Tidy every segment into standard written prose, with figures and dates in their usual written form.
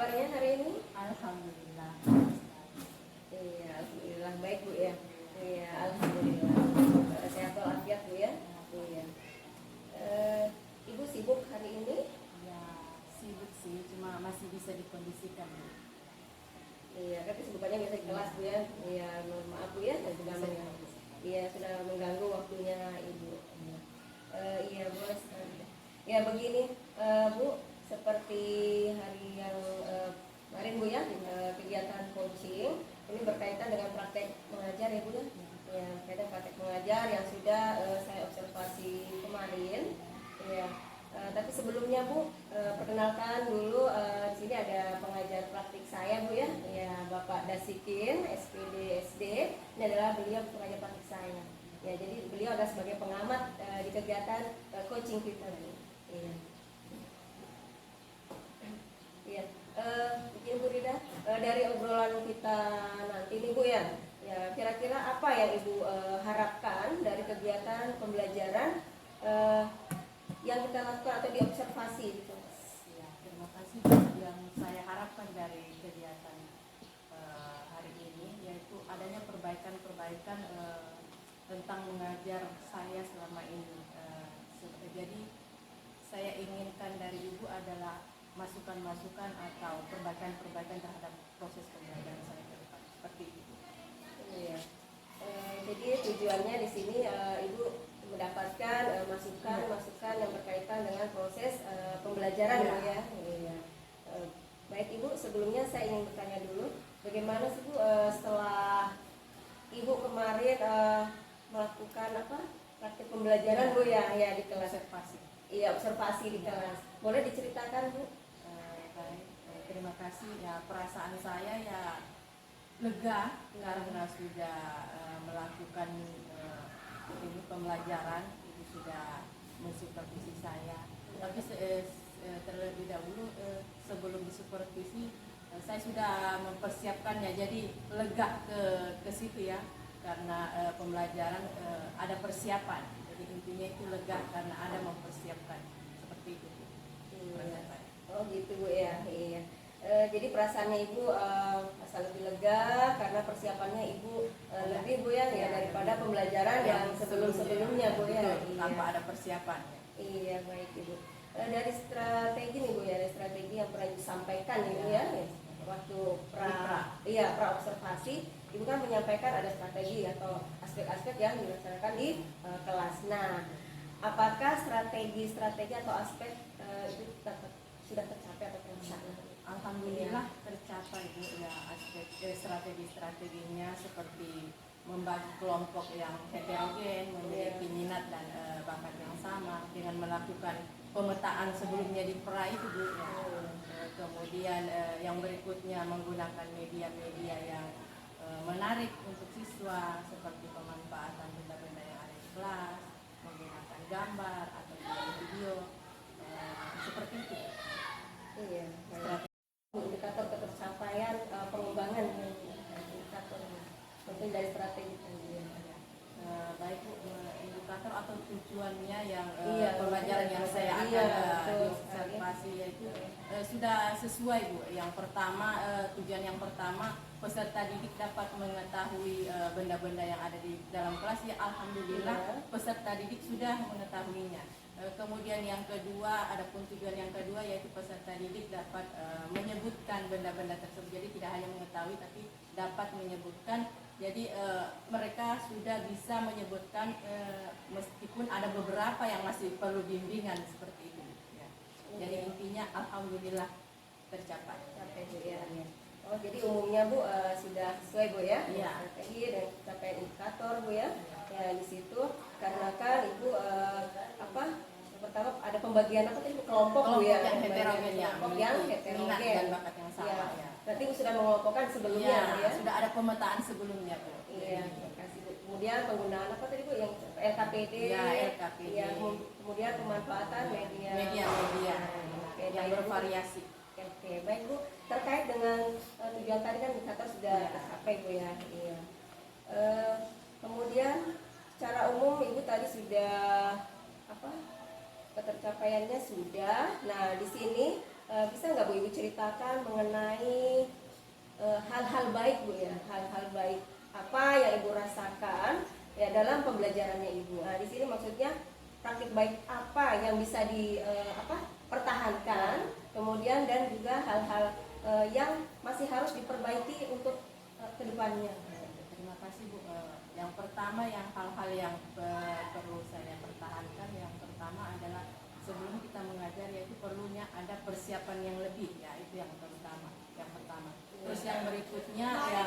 kabarnya hari ini? Alhamdulillah. Iya, alhamdulillah baik Bu ya. Iya, alhamdulillah. Sehat walafiat Bu ya. Iya. Ibu sibuk hari ini? Ya, sibuk sih, cuma masih bisa dikondisikan. Iya, kan kesibukannya biasa di kelas Bu ya. Iya, mohon maaf Bu ya, dan sudah sudah mengganggu waktunya Ibu. Iya, boleh sekali. Ya begini Bu, seperti hari yang kemarin Bu ya, kegiatan coaching ini berkaitan dengan praktek mengajar ya Bu ya. Ya, berkaitan praktek mengajar yang sudah saya observasi kemarin. Ya. Tapi sebelumnya Bu, perkenalkan dulu di sini ada pengajar praktik saya Bu ya. Ya, Bapak Dasikin, SPD SD. Ini adalah beliau pengajar praktik saya. Ya, jadi beliau adalah sebagai pengamat di kegiatan coaching kita Bu. Iya. Iya. Mungkin Bu Rida, dari obrolan kita nanti nih Bu ya. Ya, kira-kira apa yang Ibu harapkan dari kegiatan pembelajaran yang kita lakukan atau diobservasi gitu? Ya, terima kasih. Yang saya harapkan dari kegiatan hari ini yaitu adanya perbaikan-perbaikan tentang mengajar saya selama ini. Jadi saya inginkan dari Ibu adalah masukan-masukan atau perbaikan-perbaikan terhadap proses pembelajaran saya ke depan. Seperti itu. Iya. Jadi tujuannya di sini Ibu mendapatkan masukan-masukan yang berkaitan dengan proses pembelajaran ya. Ya. Iya. Baik Ibu, sebelumnya saya ingin bertanya dulu, bagaimana sih Bu setelah Ibu kemarin melakukan praktik pembelajaran Bu ya di kelas? Observasi. Iya, observasi di kelas. Boleh diceritakan Bu? Baik, terima kasih. Ya, perasaan saya ya lega karena sudah melakukan ini pembelajaran, itu sudah mensupervisi saya. Tapi terlebih dahulu sebelum disupervisi saya sudah mempersiapkannya, jadi lega ke situ ya, karena pembelajaran ada persiapan. Jadi intinya itu lega karena ada mempersiapkan, seperti itu. Oh gitu Bu ya. Iya. Jadi perasaannya Ibu merasa lebih lega karena persiapannya Ibu lebih Bu ya, daripada pembelajaran yang sebelum-sebelumnya Bu ya. Tanpa ada persiapan. Iya, baik Ibu. Dari strategi nih Bu ya, dari strategi yang pernah disampaikan Ibu ya, waktu pra observasi, Ibu kan menyampaikan ada strategi atau aspek-aspek yang dilaksanakan di kelas. Nah, apakah strategi atau aspek itu sudah tercapai atau terlaksana? Alhamdulillah tercapai Bu ya, aspek strategi-strateginya seperti membagi kelompok yang heterogen, memiliki minat dan bakat yang sama dengan melakukan pemetaan sebelumnya di pra itu Bu ya. Kemudian yang berikutnya menggunakan media-media yang menarik untuk siswa seperti pemanfaatan benda-benda yang ada di kelas, menggunakan gambar atau video seperti itu. Iya. Indikator ketercapaian pengembangan indikator mungkin dari strategi baik Bu, indikator atau tujuannya yang pembelajaran yang saya akan diobservasi yaitu sudah sesuai Bu. Yang pertama, tujuan yang pertama peserta didik dapat mengetahui benda-benda yang ada di dalam kelas ya, alhamdulillah peserta didik sudah mengetahuinya. Kemudian yang kedua, adapun tujuan yang kedua yaitu peserta didik dapat menyebutkan benda-benda tersebut. Jadi tidak hanya mengetahui tapi dapat menyebutkan. Jadi mereka sudah bisa menyebutkan meskipun ada beberapa yang masih perlu bimbingan seperti itu. Ya. Jadi intinya alhamdulillah tercapai. Oh, jadi umumnya Bu sudah sesuai Bu ya? Iya. Strategi dan capaian indikator Bu ya. Ya di situ karena kan Ibu pertama ada pembagian tadi kelompok Bu ya? Yang heterogen ya. Kelompok yang heterogen. Minat dan bakat yang sama ya. Berarti Ibu sudah mengelompokkan sebelumnya ya? Sudah ada pemetaan sebelumnya Bu. Iya, terima kasih Bu. Kemudian penggunaan apa tadi Bu yang LKPD? Ya, LKPD. Ya, kemudian pemanfaatan media yang bervariasi. Oke, baik Bu. Terkait dengan tujuan tadi kan indikator sudah tercapai Bu ya. Iya. Kemudian secara umum Ibu tadi sudah ketercapaiannya sudah. Nah, di sini bisa nggak Bu Ibu ceritakan mengenai hal-hal baik Bu ya, hal-hal baik apa yang Ibu rasakan ya dalam pembelajarannya Ibu. Nah, di sini maksudnya praktik baik apa yang bisa pertahankan, kemudian dan juga hal-hal yang masih harus diperbaiki untuk kedepannya. Terima kasih Bu. Yang pertama yang hal-hal yang perlu saya pertahankan, yang pertama adalah sebelum kita mengajar yaitu perlunya ada persiapan yang lebih, ya itu yang pertama. Terus yang berikutnya ya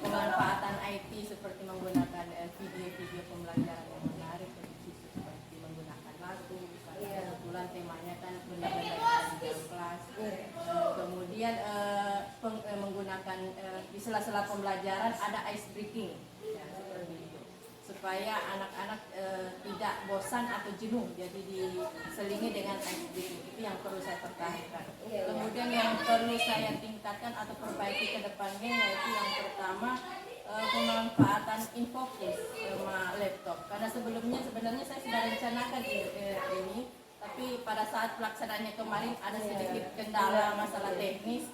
pemanfaatan IT seperti menggunakan video-video pembelajaran yang menarik seperti menggunakan lagu, misalnya kebetulan temanya kan benda-benda di dalam kelas. Kemudian menggunakan di sela-sela pembelajaran ada ice breaking, ya, seperti itu, supaya anak-anak tidak bosan atau jenuh, jadi diselingi dengan ice breaking. Itu yang perlu saya pertahankan. Kemudian yang perlu saya tingkatkan atau perbaiki ke depannya yaitu yang pertama pemanfaatan infocus sama laptop, karena sebelumnya sebenarnya saya sudah rencanakan ini, tapi pada saat pelaksanaannya kemarin ada sedikit kendala masalah teknis.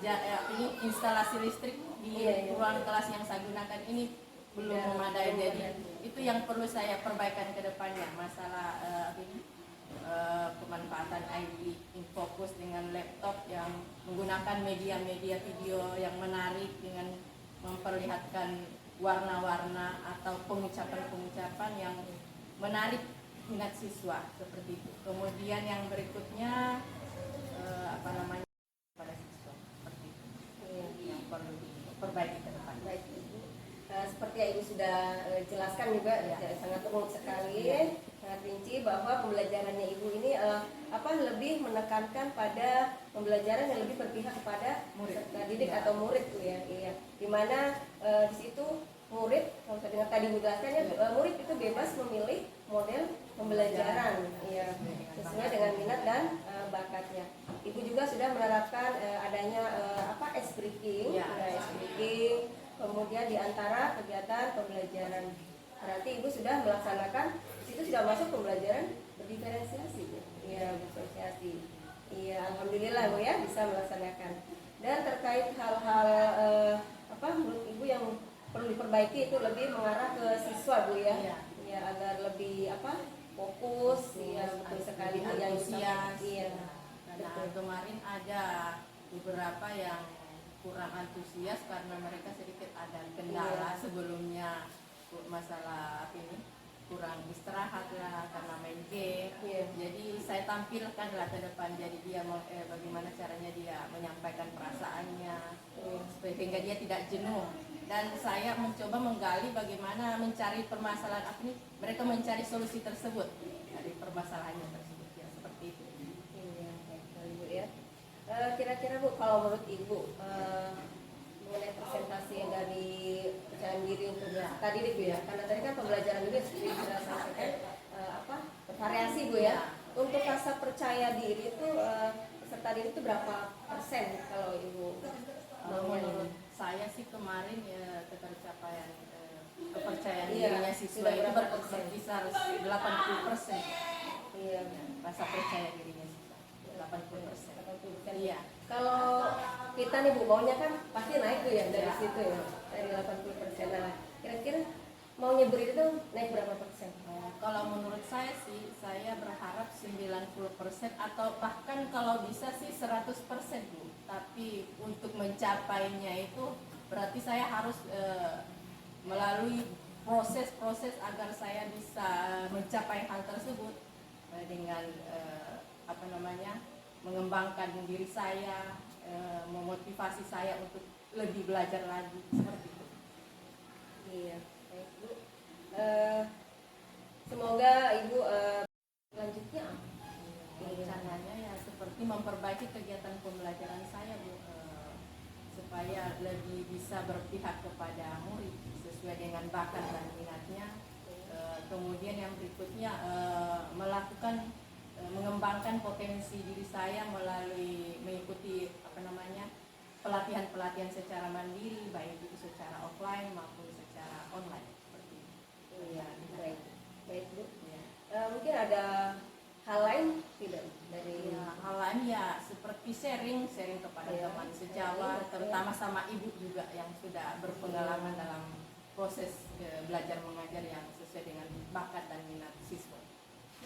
Ini instalasi listrik di ruang kelas yang saya gunakan ini belum memadai, jadi itu yang perlu saya perbaikan ke depannya, masalah pemanfaatan ID infocus dengan laptop yang menggunakan media-media video yang menarik dengan memperlihatkan warna-warna atau pengucapan-pengucapan yang menarik minat siswa, seperti itu. Kemudian yang berikutnya pada siswa, seperti itu yang perlu diperbaiki ke depan. Baik Ibu, seperti yang Ibu sudah jelaskan juga sangat umum sekali, sangat rinci bahwa pembelajarannya Ibu ini lebih menekankan pada pembelajaran yang lebih berpihak kepada peserta didik atau murid Bu ya. Iya. Dimana di situ murid, kalau saya dengar tadi menjelaskannya, murid itu bebas memilih model pembelajaran, ya, sesuai dengan minat dan bakatnya. Ibu juga sudah menerapkan adanya ice breaking, kemudian di antara kegiatan pembelajaran. Berarti Ibu sudah melaksanakan, itu sudah masuk pembelajaran berdiferensiasi, ya, berdiferensiasi. Iya, alhamdulillah Bu ya bisa melaksanakan. Dan terkait hal-hal menurut Ibu yang perlu diperbaiki itu lebih mengarah ke siswa Bu ya, ya agar lebih fokus, ya betul sekali Bu yang antusias. Iya. Karena kemarin ada beberapa yang kurang antusias karena mereka sedikit ada kendala sebelumnya, masalah kurang istirahat lah karena main game. Jadi saya tampilkan lah ke depan, jadi dia bagaimana caranya dia menyampaikan perasaannya sehingga dia tidak jenuh. Dan saya mencoba menggali bagaimana mencari permasalahan mereka mencari solusi tersebut dari permasalahannya tersebut, ya seperti itu. Iya, baik Bu ya. Kira-kira Bu, kalau menurut Ibu mengenai presentasi yang dari percayaan diri untuk peserta didik Bu ya, karena tadi kan pembelajaran juga seperti sudah sampaikan bervariasi Bu ya. Untuk rasa percaya diri itu peserta didik itu berapa persen kalau Ibu? Menurut saya sih kemarin ya kepercayaan dirinya siswa itu berkisar 80%. Iya, rasa percaya dirinya siswa 80%. Iya. Kalau kita nih Bu maunya kan pasti naik tuh ya dari situ ya, dari 80%. Nah, kira-kira maunya Bu itu naik berapa persen? Kalau menurut saya sih, saya berharap 90% atau bahkan kalau bisa sih 100% Bu. Tapi untuk mencapainya itu berarti saya harus melalui proses-proses agar saya bisa mencapai hal tersebut dengan mengembangkan diri saya, memotivasi saya untuk lebih belajar lagi, seperti itu. Iya, baik Bu. Semoga Ibu selanjutnya rencananya ya seperti memperbaiki kegiatan pembelajaran saya Bu, supaya lebih bisa berpihak kepada murid sesuai dengan bakat dan minatnya. Kemudian yang berikutnya melakukan mengembangkan potensi diri saya melalui mengikuti pelatihan-pelatihan secara mandiri, baik itu secara offline maupun secara online, seperti itu. Iya, baik Bu. Ya. Mungkin ada hal lain tidak dari ya seperti sharing kepada teman sejawat, terutama sama ibu juga yang sudah berpengalaman dalam proses belajar mengajar yang sesuai dengan bakat dan minat siswa.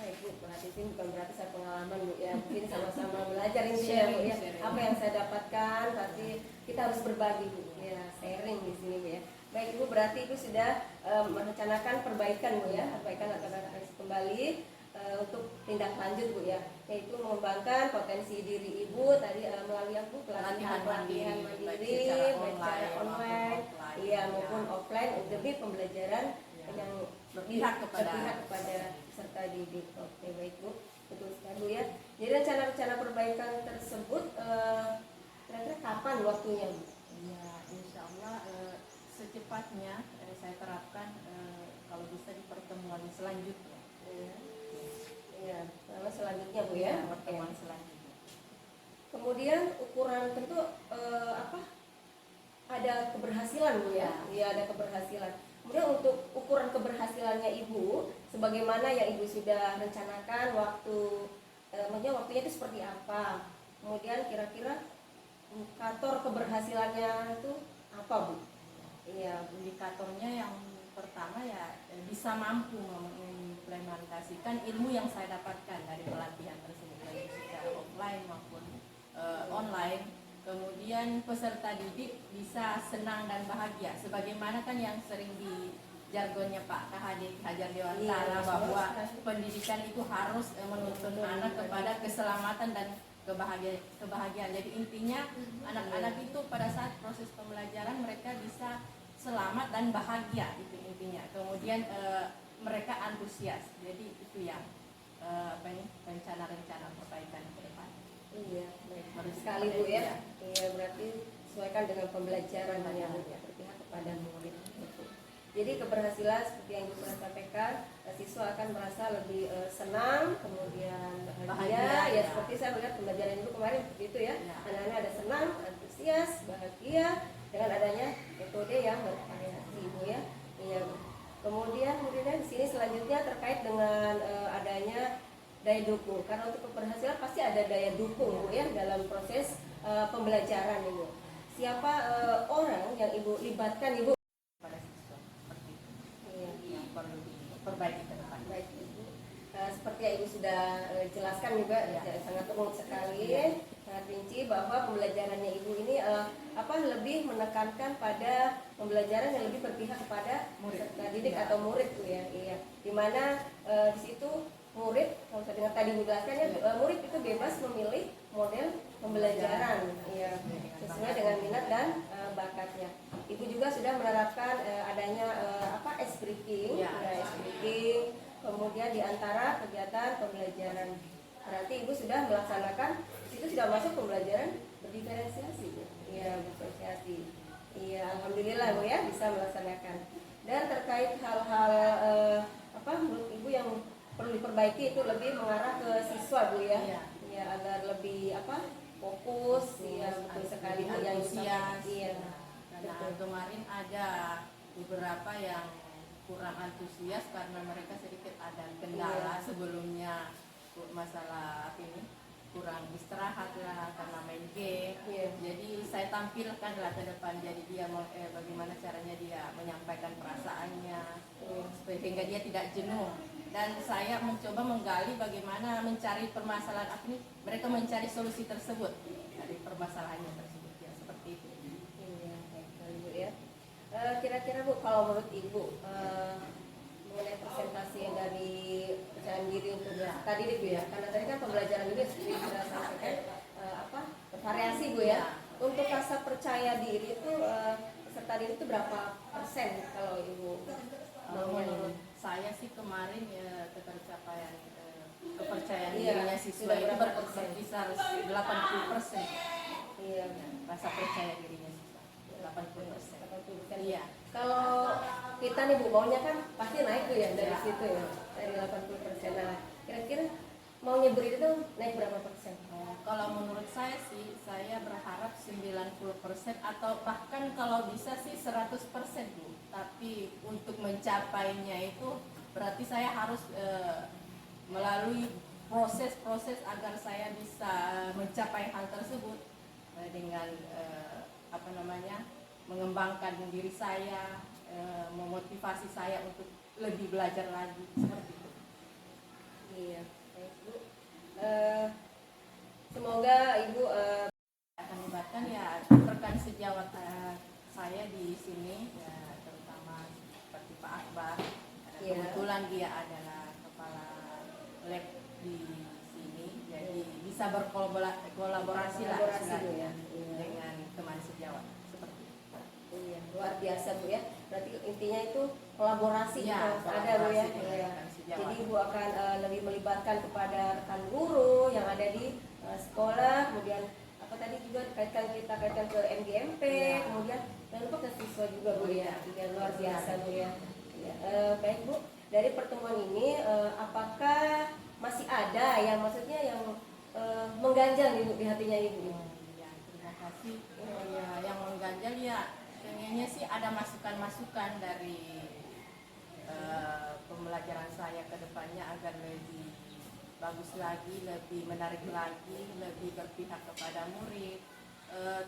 Baik Bu, berarti ini bukan berarti saya pengalaman Bu ya, mungkin sama-sama belajar intinya Bu ya. Apa yang saya dapatkan pasti kita harus berbagi Bu ya, sharing di sini Bu ya. Baik Ibu, berarti Ibu sudah merencanakan perbaikan Bu ya, perbaikan akan kembali untuk tindak lanjut Bu ya, yaitu mengembangkan potensi diri Ibu tadi melalui aku pelatihan mandiri baik secara online, iya maupun offline demi pembelajaran yang berpihak kepada peserta didik. Oke baik Bu, betul sekali Bu ya. Jadi rencana-rencana perbaikan tersebut kira-kira kapan waktunya Bu? Ya insya Allah secepatnya saya terapkan kalau bisa di pertemuan selanjutnya. Iya, selanjutnya Bu ya. Pertemuan selanjutnya. Kemudian ukuran tentu ada keberhasilan Bu ya. Iya ada keberhasilan. Kemudian untuk ukuran keberhasilannya Ibu, sebagaimana yang Ibu sudah rencanakan maksudnya waktunya itu seperti apa? Kemudian kira-kira indikator keberhasilannya itu apa Bu? Iya, indikatornya yang pertama ya bisa mampu mengimplementasikan ilmu yang saya dapatkan dari pelatihan tersebut baik secara offline maupun online. Kemudian peserta didik bisa senang dan bahagia sebagaimana kan yang sering di jargonnya Pak KHD Hajar Dewantara bahwa pendidikan itu harus menuntun anak kepada keselamatan dan kebahagiaan. Jadi intinya anak-anak itu pada saat proses pembelajaran mereka bisa selamat dan bahagia, itu intinya. Kemudian mereka antusias. Jadi itu yang rencana-rencana perbaikan ke depan. Iya, baik sekali Bu ya. Iya, berarti sesuaikan dengan pembelajaran yang berpihak kepada murid. Jadi keberhasilan seperti yang Ibu pernah sampaikan, siswa akan merasa lebih senang, kemudian bahagia. Ya seperti saya melihat pembelajaran Ibu kemarin seperti itu ya. Anak-anak ada senang, antusias, bahagia dengan adanya metode yang bervariasi Ibu ya. Iya. Kemudian di sini selanjutnya terkait dengan adanya daya dukung, karena untuk keberhasilan pasti ada daya dukung Bu ya dalam proses pembelajaran Ibu. Siapa orang yang Ibu libatkan Ibu Pada siswa seperti itu yang perlu diperbaiki ke depan. Baik Ibu, seperti yang Ibu sudah jelaskan juga sangat umum sekali, sangat rinci bahwa pembelajarannya Ibu ini lebih menekankan pada pembelajaran yang lebih berpihak kepada peserta didik atau murid Bu ya. Iya. Dimana di situ murid, kalau saya dengar tadi menjelaskan ya, murid itu bebas memilih model pembelajaran ya, sesuai dengan minat dan bakatnya. Ibu juga sudah menerapkan adanya breaking, kemudian di antara kegiatan pembelajaran. Berarti Ibu sudah melaksanakan, itu sudah masuk pembelajaran berdiferensiasi Bu. Iya, berdiferensiasi. Iya, alhamdulillah Bu ya bisa melaksanakan. Dan terkait hal-hal menurut Ibu yang perlu diperbaiki itu lebih mengarah ke siswa Bu ya. Ya agar lebih fokus ya betul sekali Bu yang antusias. Iya. Karena kemarin ada beberapa yang kurang antusias karena mereka sedikit ada kendala sebelumnya masalah ini kurang istirahat lah karena main game. Jadi saya tampilkan lah ke depan, jadi dia bagaimana caranya dia menyampaikan perasaannya sehingga dia tidak jenuh. Dan saya mencoba menggali bagaimana mencari permasalahan ini, mereka mencari solusi tersebut dari permasalahannya tersebut ya seperti itu. Iya, baik sekali Bu ya. Kira-kira Bu kalau menurut Ibu mengenai presentasi dari percayaan diri untuk tadi Bu ya, karena tadi kan pembelajaran juga seperti sudah sampaikan bervariasi Bu ya. Untuk rasa percaya diri itu peserta didik itu berapa persen kalau Ibu? Menurut saya sih kemarin ya kepercayaan dirinya siswa itu berkisar 80%. Iya, rasa percaya dirinya siswa 80%. Iya. Kalau kita nih Bu maunya kan pasti naik tuh ya dari situ ya, dari 80%. Nah, kira-kira maunya Bu itu naik berapa persen? Kalau menurut saya sih, saya berharap 90% atau bahkan kalau bisa sih 100% Bu. Tapi untuk mencapainya itu berarti saya harus melalui proses-proses agar saya bisa mencapai hal tersebut dengan apa namanya, mengembangkan diri saya, memotivasi saya untuk lebih belajar lagi seperti itu. Iya, baik Bu. Semoga Ibu Akan melibatkan ya rekan sejawat saya di sini, ya, terutama seperti Pak Akbar. Iya. Kebetulan dia adalah kepala lab di sini, jadi bisa berkolaborasi lah Bu, ya. Iya. dengan teman sejawat seperti itu. Iya, luar biasa Bu ya. Berarti intinya itu kolaborasi Ya, harus ada Bu ya. kolaborasi dengan Iya. rekan sejawat. Jadi Ibu akan lebih melibatkan kepada rekan guru yang ada di sekolah, kemudian apa tadi juga kaitkan ke MGMP, Ya. kemudian jangan lupa ke siswa juga Bu ya. Iya, luar biasa Bu ya. Iya, baik Bu, dari pertemuan ini apakah masih ada yang maksudnya yang mengganjal di hatinya Ibu? Ya, terima kasih. Ya, yang mengganjal ya pengennya sih ada masukan-masukan dari pembelajaran saya ke depannya agar lebih bagus lagi, lebih menarik lagi, lebih berpihak kepada murid,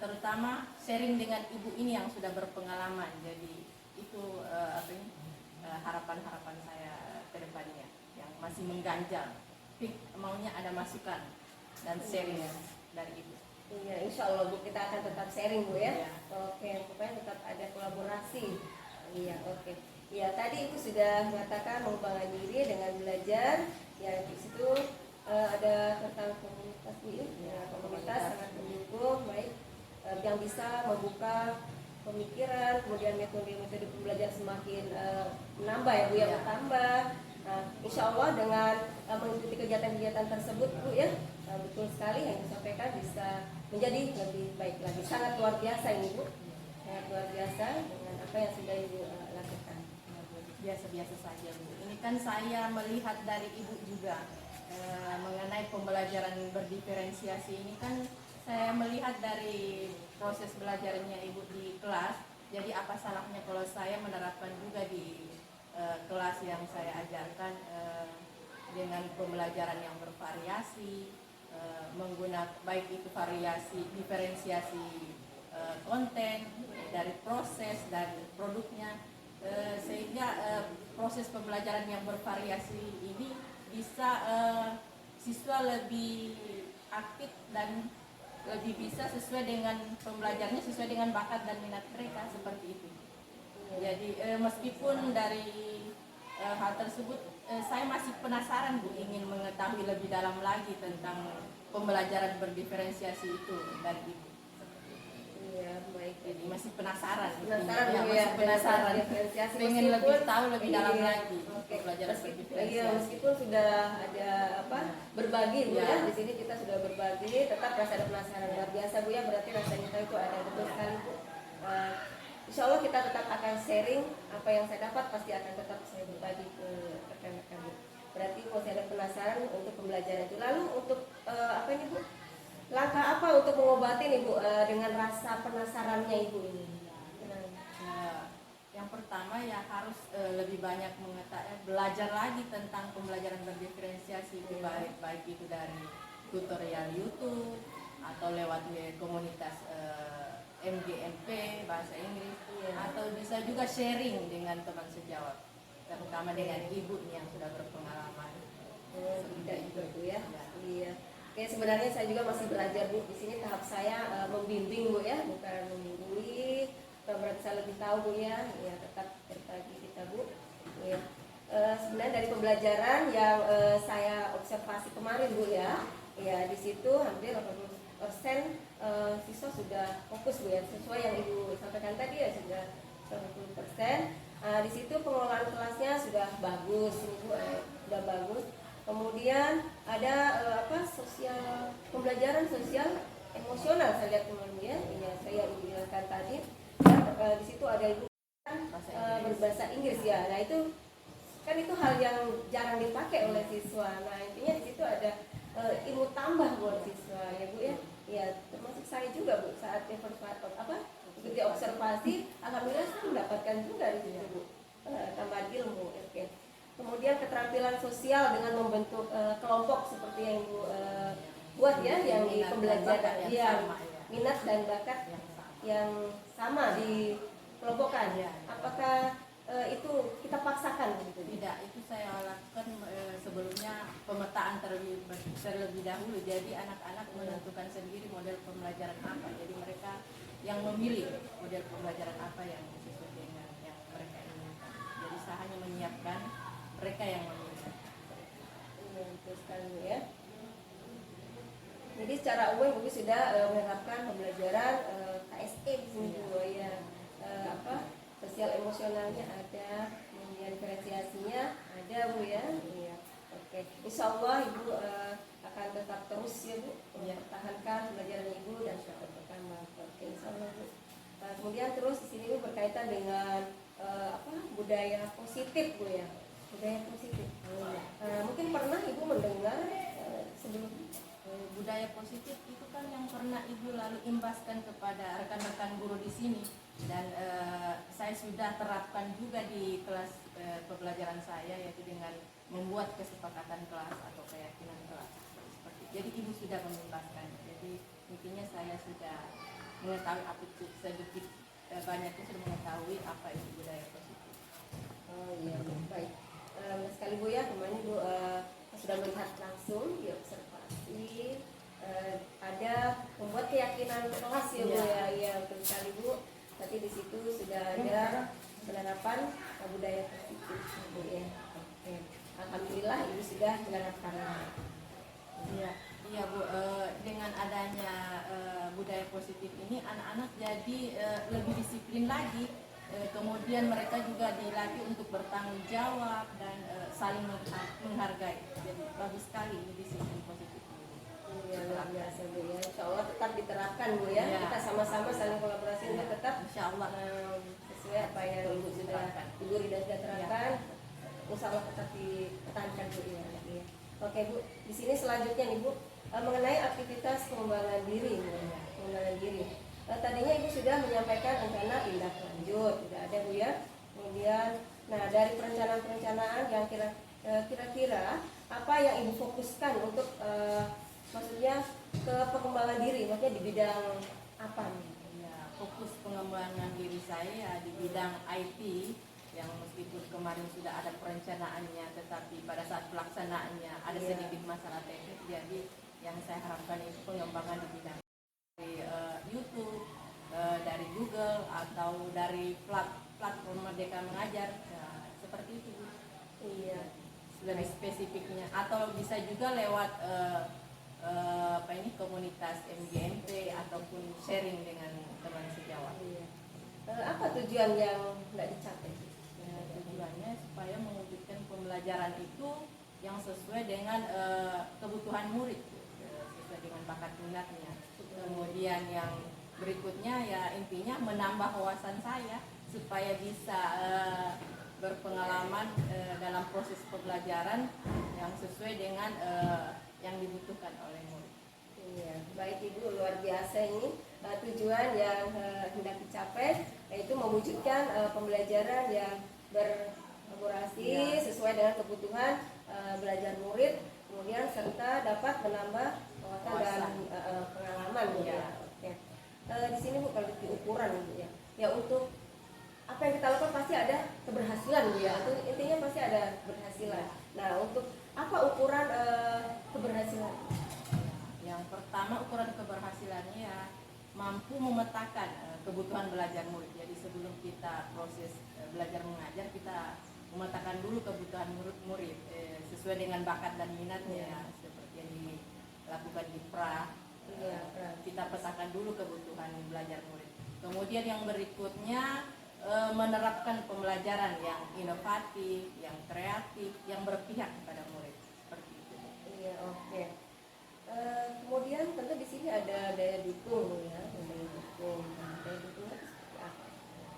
terutama sharing dengan ibu ini yang sudah berpengalaman. Jadi itu harapan-harapan saya ke depannya yang masih mengganjal. Maunya ada masukan dan sharing dari ibu. Iya, insya Allah Bu, kita akan tetap sharing Bu ya. Iya. Oke, pokoknya tetap ada kolaborasi. Iya, oke. Iya, tadi Ibu sudah mengatakan mengembangkan diri dengan belajar. Ya, di situ ada tentang komunitas Bu ya. Komunitas sangat mendukung, baik yang bisa membuka pemikiran, kemudian metode-metode pembelajaran semakin menambah ya Bu ya, bertambah. Nah, insya Allah dengan mengikuti kegiatan-kegiatan tersebut Bu ya, betul sekali yang disampaikan bisa menjadi lebih baik lagi. Sangat luar biasa ini Bu, sangat luar biasa dengan apa yang sudah Ibu lakukan. Biasa-biasa saja Bu. Ini kan saya melihat dari ibu juga mengenai pembelajaran berdiferensiasi ini kan saya melihat dari proses belajarnya ibu di kelas. Jadi apa salahnya kalau saya menerapkan juga di kelas yang saya ajarkan dengan pembelajaran yang bervariasi, menggunakan baik itu variasi diferensiasi konten dari proses dan produknya, sehingga proses pembelajaran yang bervariasi ini bisa siswa lebih aktif dan lebih bisa sesuai dengan pembelajarannya, sesuai dengan bakat dan minat mereka seperti itu. Jadi meskipun dari hal tersebut saya masih penasaran Bu, ingin mengetahui lebih dalam lagi tentang pembelajaran berdiferensiasi itu dari Ibu. Iya, baik. Jadi masih penasaran. Penasaran ya, Bu masih ya, penasaran. diferensiasi Pengen meskipun- lebih tahu lebih dalam iya, lagi oke. pembelajaran Iya, berdiferensiasi. meskipun sudah ada apa berbagi Bu Ya. ya, di sini kita sudah berbagi, tetap rasa ada penasaran luar biasa Bu ya, berarti rasa kita itu ada betul sekali Bu. Insya Allah kita tetap akan sharing apa yang saya dapat, pasti akan tetap saya berbagi ke rekan-rekan Bu. Berarti masih ada penasaran untuk pembelajaran itu. Lalu untuk apa ini Bu? Langkah apa untuk mengobati nih Bu dengan rasa penasarannya Ibu ini? Yang pertama ya harus lebih banyak belajar lagi tentang pembelajaran berdiferensiasi, baik itu dari tutorial YouTube atau lewat komunitas MGMP bahasa Inggris, atau bisa juga sharing dengan teman sejawat, terutama dengan ibu yang sudah berpengalaman. Tidak juga Bu ya. Iya. Oke, sebenarnya saya juga masih belajar Bu. Di sini tahap saya membimbing Bu ya, bukan menggurui. Berarti saya lebih tahu Bu ya. Ya, tetap berbagi kita Bu. Ya. Sebenarnya dari pembelajaran yang saya observasi kemarin Bu ya. Ya, di situ hampir 80% siswa sudah fokus Bu ya. Sesuai yang Ibu sampaikan tadi ya, sudah 90%. Di situ pengelolaan kelasnya sudah bagus Bu, sudah bagus. Kemudian ada pembelajaran sosial emosional saya lihat teman ya, saya jelaskan tadi. Ya, di situ ada ibu berbahasa Inggris ya. Nah itu kan itu hal yang jarang dipakai oleh siswa. Nah intinya di situ ada ilmu tambah buat siswa ya Bu ya. Ya termasuk saya juga Bu saat ikuti observasi, alhamdulillah saya mendapatkan juga di situ Bu tambahan ilmu. Oke. kemudian keterampilan sosial dengan membentuk kelompok seperti yang Ibu buat ya, yang di pembelajaran minat dan bakat yang sama di kelompokan. Apakah itu kita paksakan gitu? Tidak, itu saya lakukan sebelumnya pemetaan terlebih dahulu. Jadi anak-anak menentukan sendiri model pembelajaran apa. Jadi mereka yang memilih model pembelajaran apa yang sesuai dengan yang mereka inginkan. Jadi saya hanya menyiapkan, mereka yang memilih. Iya, betul sekali ya. Jadi secara umum Ibu sudah menerapkan pembelajaran KSE di sini Bu ya. Sosial emosionalnya ada, kemudian diferensiasinya ada Bu ya. Iya. Oke. Insya Allah Ibu akan tetap terus ya Bu mempertahankan pembelajaran Ibu dan tetap pertama. Oke, insya Allah Bu. Kemudian terus di sini Bu berkaitan dengan budaya positif Bu ya. Budaya positif. Mungkin pernah Ibu mendengar sebelumnya. Budaya positif itu kan yang pernah Ibu lalu imbaskan kepada rekan-rekan guru di sini, dan saya sudah terapkan juga di kelas pembelajaran saya, yaitu dengan membuat kesepakatan kelas atau keyakinan kelas. Jadi Ibu sudah mengimbaskan. Jadi intinya saya sudah mengetahui apa itu, sedikit banyaknya sudah mengetahui apa itu budaya positif. Oh iya, baik. Sekali Bu ya, kemarin Bu sudah melihat langsung di observasi ada membuat keyakinan kelas ya Bu ya. Iya, betul sekali Bu. Berarti di situ sudah ada penerapan budaya positif Bu ya. Oke. Alhamdulillah Ibu sudah menerapkannya. Iya Bu, dengan adanya budaya positif ini anak-anak jadi lebih disiplin lagi. Kemudian mereka juga dilatih untuk bertanggung jawab dan saling menghargai. Jadi bagus sekali ini disiplin positif. Iya, luar biasa Bu ya. Insya Allah tetap diterapkan Bu ya. Kita sama-sama saling kolaborasi untuk tetap Insya Allah sesuai apa yang Ibu sudah terapkan. Insya Allah tetap dipertahankan Bu ya. Oke Bu, di sini selanjutnya nih Bu mengenai aktivitas pengembangan diri Bu. Pengembangan diri. Tadinya Ibu sudah menyampaikan rencana tindak lanjut, tidak ada Bu ya. Kemudian, nah dari perencanaan-perencanaan yang kira-kira apa yang Ibu fokuskan untuk maksudnya ke pengembangan diri, maksudnya di bidang apa nih? Ya, fokus pengembangan diri saya di bidang IT, yang meskipun kemarin sudah ada perencanaannya, tetapi pada saat pelaksanaannya ada sedikit masalah teknis. Jadi yang saya harapkan itu pengembangan di bidang dari YouTube, dari Google, atau dari platform Merdeka Mengajar, ya, seperti itu. Iya. Lebih spesifiknya, atau bisa juga lewat komunitas MGMP ataupun sharing dengan teman sejawat. Iya. Apa tujuan yang tidak dicapai? Ya, tujuannya supaya mewujudkan pembelajaran itu yang sesuai dengan kebutuhan murid, sesuai dengan bakat minatnya. Kemudian yang berikutnya ya intinya menambah wawasan saya supaya bisa berpengalaman dalam proses pembelajaran yang sesuai dengan yang dibutuhkan oleh murid. Iya, baik Ibu, luar biasa ini tujuan yang hendak dicapai, yaitu mewujudkan pembelajaran yang berkolaborasi sesuai dengan kebutuhan belajar murid, kemudian serta dapat menambah wawasan dan pengalaman ya. Oke. Di sini Bu kalau di ukuran Bu ya. Ya untuk apa yang kita lakukan pasti ada keberhasilan Bu ya. Atau intinya pasti ada keberhasilan. Nah, untuk apa ukuran keberhasilan? Yang pertama, ukuran keberhasilannya ya mampu memetakan kebutuhan belajar murid. Jadi sebelum kita proses belajar mengajar, kita memetakan dulu kebutuhan murid sesuai dengan bakat dan minatnya, seperti yang dilakukan di pra. Kita petakan dulu kebutuhan belajar murid. Kemudian yang berikutnya menerapkan pembelajaran yang inovatif, yang kreatif, yang berpihak kepada murid, seperti itu. Iya, oke. Kemudian tentu di sini ada daya dukung ya, daya dukung. Daya dukungnya seperti apa?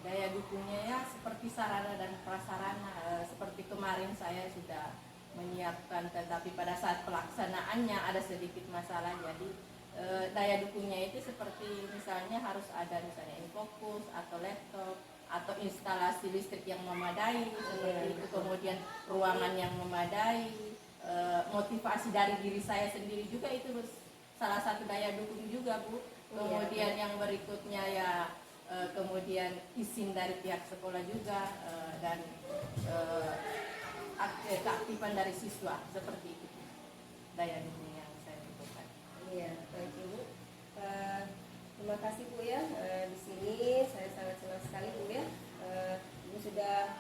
Daya dukungnya ya seperti sarana dan prasarana. Seperti kemarin saya sudah menyiapkan, tetapi pada saat pelaksanaannya ada sedikit masalah. Jadi daya dukungnya itu seperti misalnya harus ada misalnya infokus atau laptop atau instalasi listrik yang memadai seperti itu, kemudian ruangan yang memadai, motivasi dari diri saya sendiri juga itu salah satu daya dukung juga Bu. Kemudian yang berikutnya ya kemudian izin dari pihak sekolah juga, dan keaktifan dari siswa seperti itu daya dukung yang saya butuhkan. Iya, baik Ibu. Terima kasih Bu ya. Di sini saya sangat senang sekali Bu ya. Ibu sudah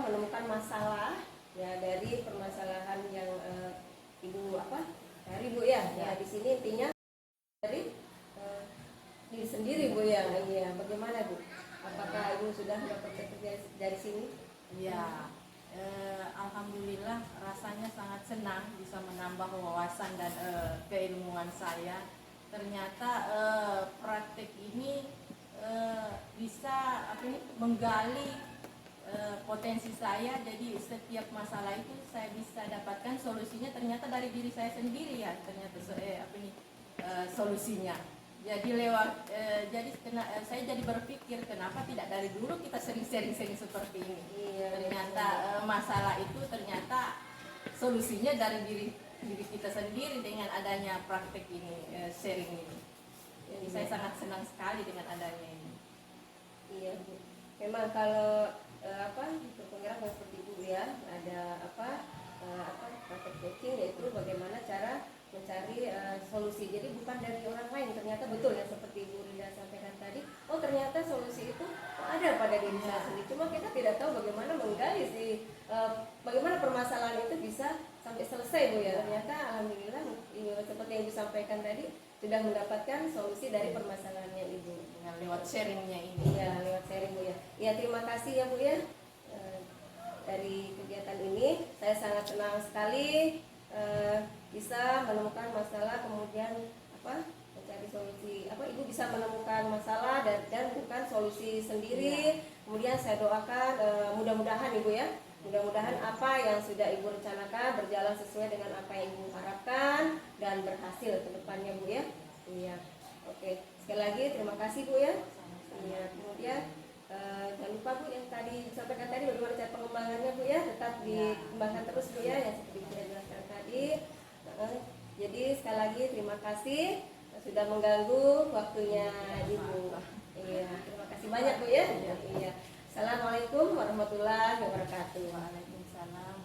menemukan masalah ya dari permasalahan yang Ibu cari Bu ya. Ya di sini intinya dari diri sendiri Bu ya. Iya, bagaimana Bu? Apakah Ibu sudah dapat petunjuk dari sini? Ya, alhamdulillah rasanya sangat senang bisa menambah wawasan dan keilmuan saya. Ternyata praktek ini bisa menggali potensi saya. Jadi setiap masalah itu saya bisa dapatkan solusinya ternyata dari diri saya sendiri ya. Ternyata solusinya. Jadi saya jadi berpikir kenapa tidak dari dulu kita sering sharing seperti ini. Ternyata masalah itu ternyata solusinya dari diri kita sendiri dengan adanya praktek ini, sharing ini. Jadi saya sangat senang sekali dengan adanya ini. Iya Bu. Memang kalau untuk penggerak seperti Bu ya, ada praktek coaching, yaitu bagaimana cara mencari solusi. Jadi bukan dari orang lain, ternyata betul ya seperti Bu Rinda sampaikan tadi. Oh ternyata solusi itu ada pada diri saya sendiri. Cuma kita tidak tahu bagaimana menggali bagaimana permasalahan itu bisa sampai selesai Bu ya. Ternyata alhamdulillah seperti yang Ibu sampaikan tadi sudah mendapatkan solusi dari permasalahannya Ibu dengan lewat sharingnya ini. Iya, lewat sharing Bu ya. Ya terima kasih ya Bu ya. Dari kegiatan ini saya sangat senang sekali bisa menemukan masalah, kemudian mencari solusi. Ibu bisa menemukan masalah dan bukan solusi sendiri. Kemudian saya doakan mudah-mudahan Ibu ya, mudah-mudahan apa yang sudah Ibu rencanakan berjalan sesuai dengan apa yang Ibu harapkan dan berhasil ke depannya Bu ya. Iya. Oke, sekali lagi terima kasih Bu ya. Iya, kemudian jangan lupa Bu yang tadi disampaikan tadi bagaimana cara pengembangannya Bu ya, tetap dikembangkan terus Bu ya, yang seperti saya jelaskan tadi. Jadi sekali lagi terima kasih sudah mengganggu waktunya Ibu. Iya, terima kasih banyak Bu ya. Iya. Assalamualaikum warahmatullahi wabarakatuh. Waalaikumsalam.